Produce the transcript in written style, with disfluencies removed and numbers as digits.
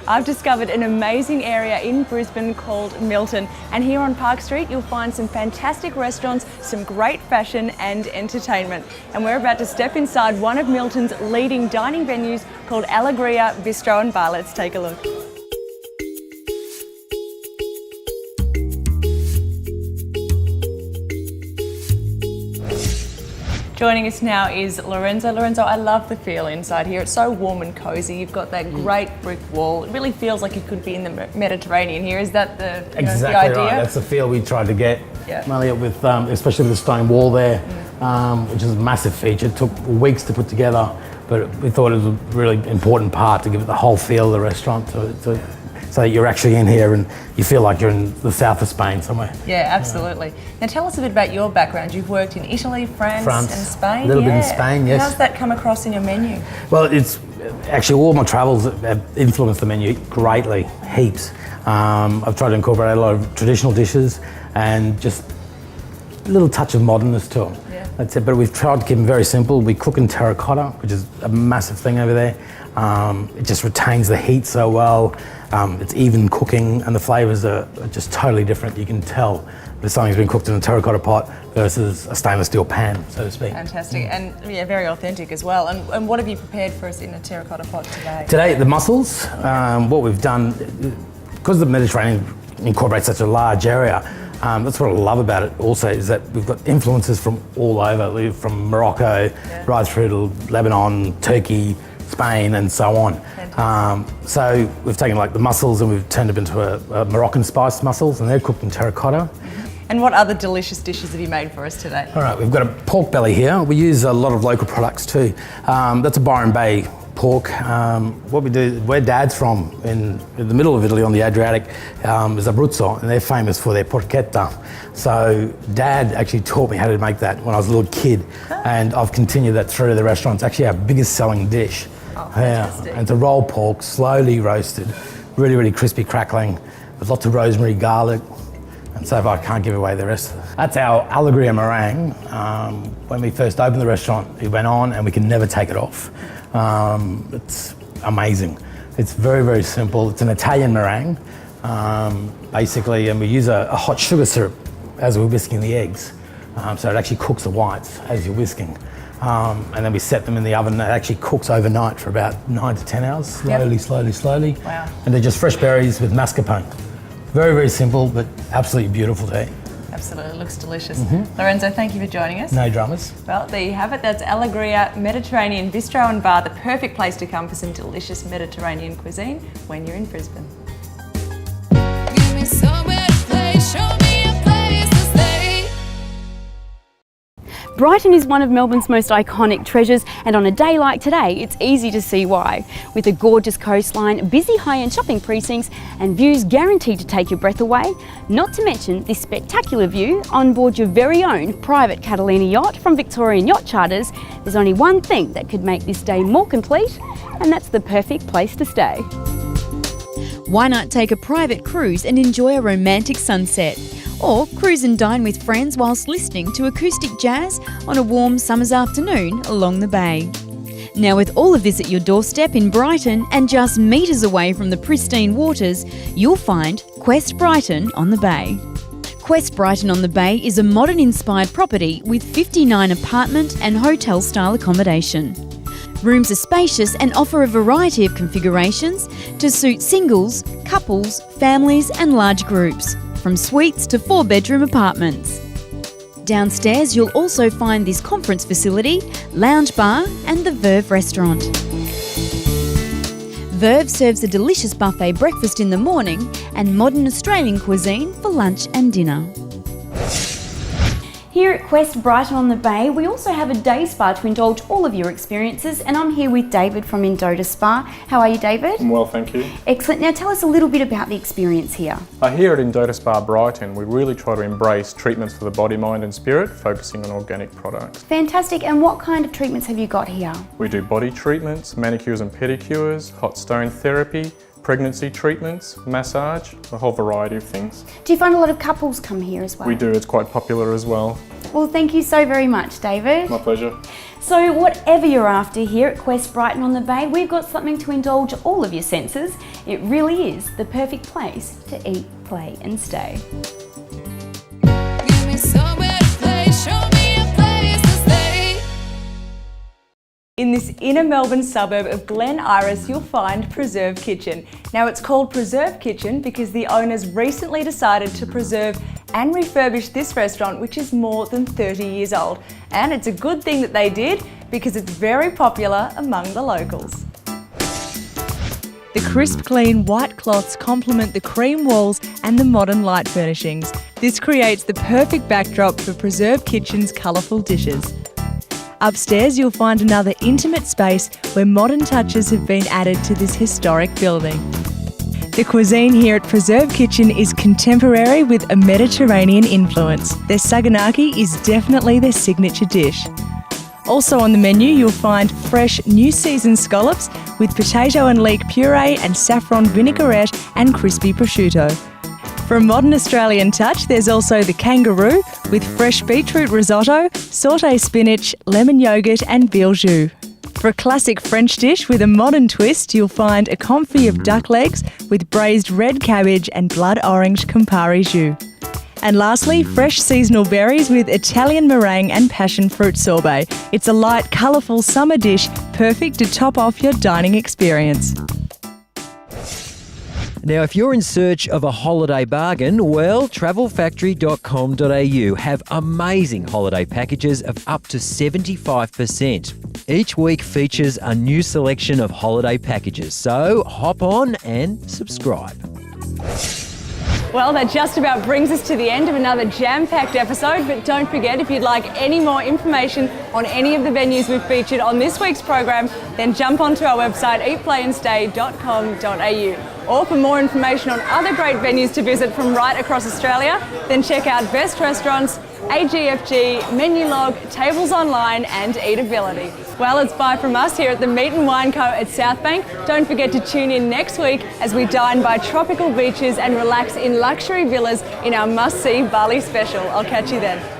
I've discovered an amazing area in Brisbane called Milton, and here on Park Street you'll find some fantastic restaurants, some great fashion and entertainment. And we're about to step inside one of Milton's leading dining venues called Alegria Bistro and Bar. Let's take a look. Joining us now is Lorenzo. Lorenzo, I love the feel inside here. It's so warm and cozy. You've got that great brick wall. It really feels like you could be in the Mediterranean here. Is that the idea? Right. That's the feel we tried to get. Yeah. Mainly with, especially with the stone wall there, which is a massive feature. It took weeks to put together, but we thought it was a really important part to give it the whole feel of the restaurant. So that you're actually in here and you feel like you're in the south of Spain somewhere. Yeah, absolutely. Now tell us a bit about your background. You've worked in Italy, France and Spain. A little bit in Spain, yes. How's that come across in your menu? Well, it's actually all my travels have influenced the menu greatly, heaps. I've tried to incorporate a lot of traditional dishes and just a little touch of modernness to them. Yeah. That's it, but we've tried to keep them very simple. We cook in terracotta, which is a massive thing over there. It just retains the heat so well. It's even cooking and the flavours are just totally different. You can tell that something's been cooked in a terracotta pot versus a stainless steel pan, so to speak. Fantastic, and yeah, very authentic as well. And what have you prepared for us in a terracotta pot today? Today, the mussels. What we've done, because the Mediterranean incorporates such a large area, that's what I love about it also, is that we've got influences from all over, from Morocco right through to Lebanon, Turkey, Spain and so on. So we've taken like the mussels and we've turned them into a Moroccan spiced mussels, and they're cooked in terracotta. And what other delicious dishes have you made for us today? All right, we've got a pork belly here. We use a lot of local products too. That's a Byron Bay pork. What we do, where Dad's from, in the middle of Italy on the Adriatic, is Abruzzo, and they're famous for their porchetta. So Dad actually taught me how to make that when I was a little kid, and I've continued that through the restaurant. It's actually our biggest selling dish. Oh, fantastic. Yeah, and it's a rolled pork, slowly roasted, really, really crispy, crackling, with lots of rosemary, garlic, and so far I can't give away the rest. That's our Alegria meringue. When we first opened the restaurant, it went on and we can never take it off. It's amazing. It's very, very simple. It's an Italian meringue, basically, and we use a hot sugar syrup as we're whisking the eggs. So it actually cooks the whites as you're whisking. And then we set them in the oven. It actually cooks overnight for about 9 to 10 hours, slowly. Wow. And they're just fresh berries with mascarpone. Very, very simple, but absolutely beautiful to eat. Absolutely, it looks delicious. Lorenzo, thank you for joining us. No dramas. Well, there you have it. That's Alegria Mediterranean Bistro and Bar, the perfect place to come for some delicious Mediterranean cuisine when you're in Brisbane. Give me somewhere to play, show me a place to stay. Brighton is one of Melbourne's most iconic treasures, and on a day like today, it's easy to see why. With a gorgeous coastline, busy high-end shopping precincts, and views guaranteed to take your breath away, not to mention this spectacular view on board your very own private Catalina yacht from Victorian Yacht Charters, there's only one thing that could make this day more complete, and that's the perfect place to stay. Why not take a private cruise and enjoy a romantic sunset? Or cruise and dine with friends whilst listening to acoustic jazz on a warm summer's afternoon along the bay. Now, with all of this at your doorstep in Brighton and just metres away from the pristine waters, you'll find Quest Brighton on the Bay. Quest Brighton on the Bay is a modern-inspired property with 59 apartment and hotel-style accommodation. Rooms are spacious and offer a variety of configurations to suit singles, couples, families and large groups, from suites to 4-bedroom apartments. Downstairs you'll also find this conference facility, lounge bar and the Verve restaurant. Verve serves a delicious buffet breakfast in the morning and modern Australian cuisine for lunch and dinner. Here at Quest Brighton on the Bay, we also have a day spa to indulge all of your experiences, and I'm here with David from Indota Spa. How are you, David? I'm well, thank you. Excellent. Now tell us a little bit about the experience here. Here at Indota Spa Brighton, we really try to embrace treatments for the body, mind and spirit, focusing on organic products. Fantastic. And what kind of treatments have you got here? We do body treatments, manicures and pedicures, hot stone therapy, pregnancy treatments, massage, a whole variety of things. Do you find a lot of couples come here as well? We do, it's quite popular as well. Well, thank you so very much, David. My pleasure. So whatever you're after here at Quest Brighton on the Bay, we've got something to indulge all of your senses. It really is the perfect place to eat, play and stay. Give me somewhere to play, show me a place to stay. In this inner Melbourne suburb of Glen Iris, you'll find Preserve Kitchen. Now it's called Preserve Kitchen because the owners recently decided to preserve and refurbish this restaurant, which is more than 30 years old. And it's a good thing that they did because it's very popular among the locals. The crisp, clean white cloths complement the cream walls and the modern light furnishings. This creates the perfect backdrop for Preserve Kitchen's colourful dishes. Upstairs you'll find another intimate space where modern touches have been added to this historic building. The cuisine here at Preserve Kitchen is contemporary with a Mediterranean influence. Their saganaki is definitely their signature dish. Also on the menu you'll find fresh new season scallops with potato and leek puree and saffron vinaigrette and crispy prosciutto. For a modern Australian touch, there's also the kangaroo with fresh beetroot risotto, sauté spinach, lemon yoghurt and veal jus. For a classic French dish with a modern twist, you'll find a confit of duck legs with braised red cabbage and blood orange Campari jus. And lastly, fresh seasonal berries with Italian meringue and passion fruit sorbet. It's a light, colourful summer dish, perfect to top off your dining experience. Now, if you're in search of a holiday bargain, well, travelfactory.com.au have amazing holiday packages of up to 75%. Each week features a new selection of holiday packages, so hop on and subscribe. Well, that just about brings us to the end of another jam-packed episode, but don't forget, if you'd like any more information on any of the venues we've featured on this week's program, then jump onto our website eatplayandstay.com.au. Or for more information on other great venues to visit from right across Australia, then check out Best Restaurants, AGFG, Menu Log, Tables Online and Eatability. Well, it's bye from us here at the Meat and Wine Co at Southbank. Don't forget to tune in next week as we dine by tropical beaches and relax in luxury villas in our must-see Bali special. I'll catch you then.